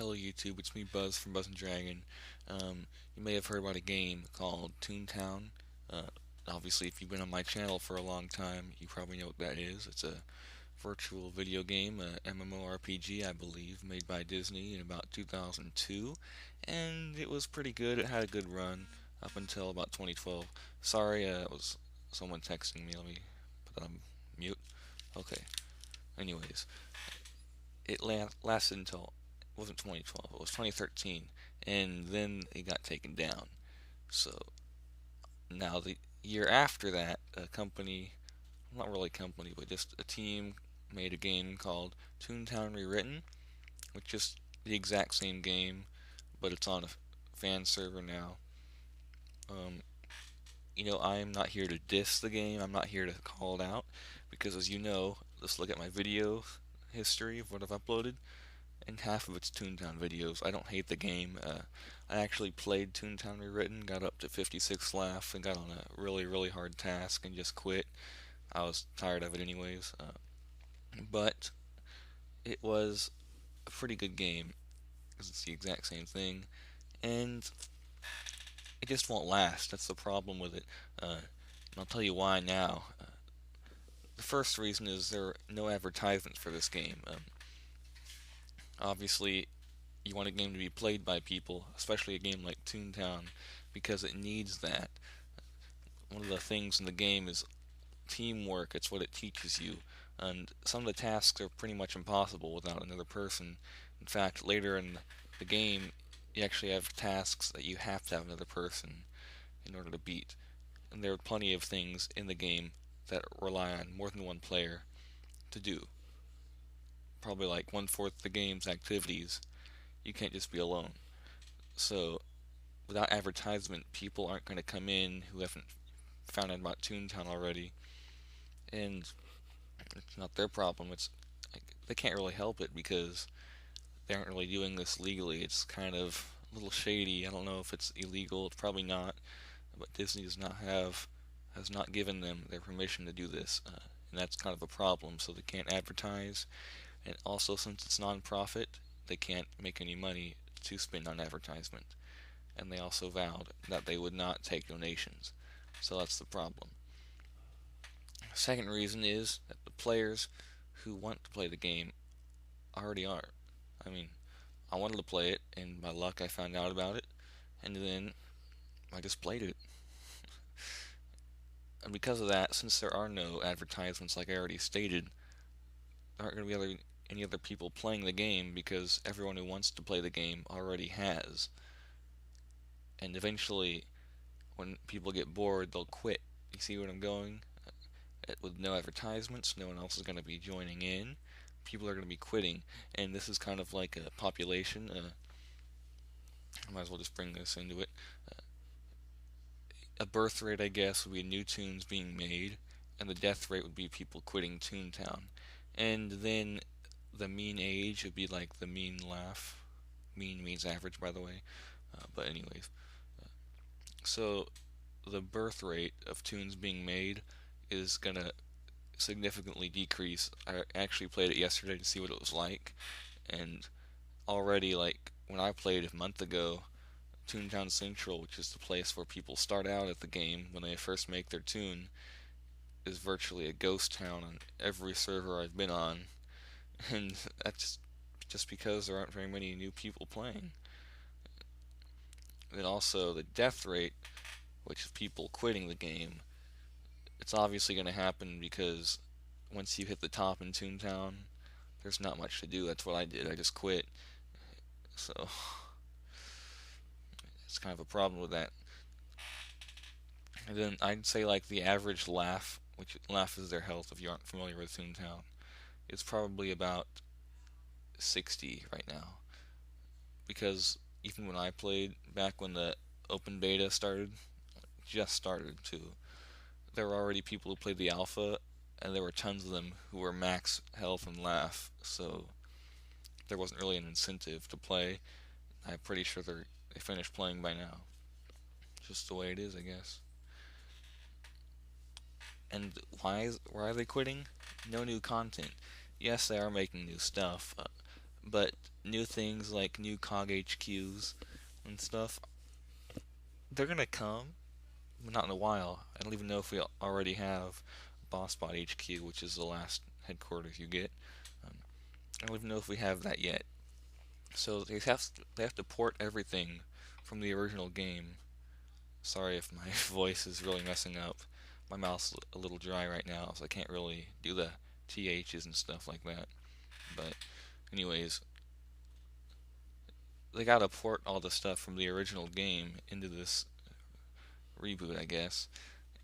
Hello YouTube, it's me Buzz from Buzz and Dragon. You may have heard about a game called Toontown. Uh, Obviously, if you've been on my channel for a long time, you probably know what that is. It's a virtual video game, a MMORPG, I believe, made by Disney in about 2002, and it was pretty good. It had a good run up until about 2012. Sorry, it was someone texting me. Let me put that on mute. Okay. Anyways, it lasted until it wasn't 2012, it was 2013, and then it got taken down. So now the year after that, a company, not really a company, but just a team made a game called Toontown Rewritten, which is the exact same game, but it's on a fan server now. Um, I am not here to diss the game. I'm not here to call it out because, as you know, let's look at my video history of what I've uploaded, and half of it's Toontown videos. I don't hate the game. I actually played Toontown Rewritten, got up to 56 laugh, and got on a really, really hard task and just quit. I was tired of it anyways. But it was a pretty good game because it's the exact same thing, and it just won't last. That's the problem with it. And I'll tell you why now. The first reason is there are no advertisements for this game. Obviously, you want a game to be played by people, especially a game like Toontown, because it needs that. One of the things in the game is teamwork. It's what it teaches you, and some of the tasks are pretty much impossible without another person. In fact, later in the game, you actually have tasks that you have to have another person in order to beat. And there are plenty of things in the game that rely on more than one player to do. Probably like one-fourth the game's activities. You can't just be alone. So without advertisement, people aren't going to come in who haven't found out about Toontown already, and it's not their problem. It's like, they can't really help it because they aren't really doing this legally. It's kind of a little shady. I don't know if it's illegal. It's probably not, but Disney has not given them their permission to do this, and that's kind of a problem. So they can't advertise, and also since it's non-profit, they can't make any money to spend on advertisement. And they also vowed that they would not take donations. So that's the problem. Second reason is that the players who want to play the game already are. I mean, I wanted to play it, and by luck I found out about it, and then I just played it. And because of that, since there are no advertisements, like I already stated, there aren't going to be any other people playing the game because everyone who wants to play the game already has. And eventually, when people get bored, they'll quit. You see what I'm going? With no advertisements, no one else is going to be joining in. People are going to be quitting, and this is kind of like a population. I might as well just bring this into it. A birth rate, I guess, would be new tunes being made, and the death rate would be people quitting Toontown. And then the mean age would be like the mean laugh. Mean means average, by the way. But anyways, so the birth rate of tunes being made is gonna significantly decrease. I actually played it yesterday to see what it was like, and already, like when I played a month ago, Toontown Central, which is the place where people start out at the game when they first make their tune, is virtually a ghost town on every server I've been on, and that's just because there aren't very many new people playing. And then also the death rate, which is people quitting the game, it's obviously going to happen because once you hit the top in Toontown, there's not much to do. That's what I did. I just quit. So it's kind of a problem with that. And then I'd say like the average laugh, which laugh is their health if you aren't familiar with Toontown, is probably about 60 right now. Because even when I played back when the open beta started, just started too, there were already people who played the alpha, and there were tons of them who were max health and laugh, so there wasn't really an incentive to play. I'm pretty sure they finished playing by now. Just the way it is, I guess. And why are they quitting? No new content. Yes, they are making new stuff, but new things like new COG HQs and stuff, they're gonna come, but not in a while. I don't even know if we already have BossBot HQ, which is the last headquarters you get. Um, I don't even know if we have that yet. So they have to port everything from the original game. Sorry if my voice is really messing up. My mouth's a little dry right now, so I can't really do the THs and stuff like that. But anyways, they gotta port all the stuff from the original game into this reboot, I guess.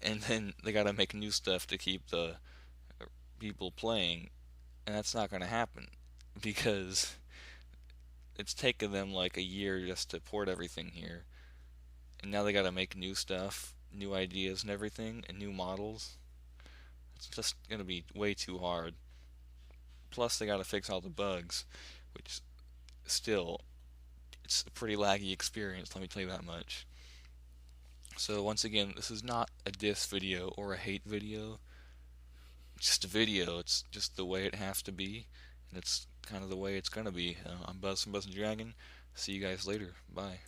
And then they gotta make new stuff to keep the people playing, and that's not gonna happen because it's taken them like a year just to port everything here, and now they gotta make new stuff, new ideas and everything, and new models. It's just gonna be way too hard. Plus, they gotta fix all the bugs, which still, it's a pretty laggy experience, let me tell you that much. So once again, this is not a diss video or a hate video. It's just a video. It's just the way it has to be, and it's kind of the way it's gonna be. I'm Buzz from Buzz and Dragon. See you guys later. Bye.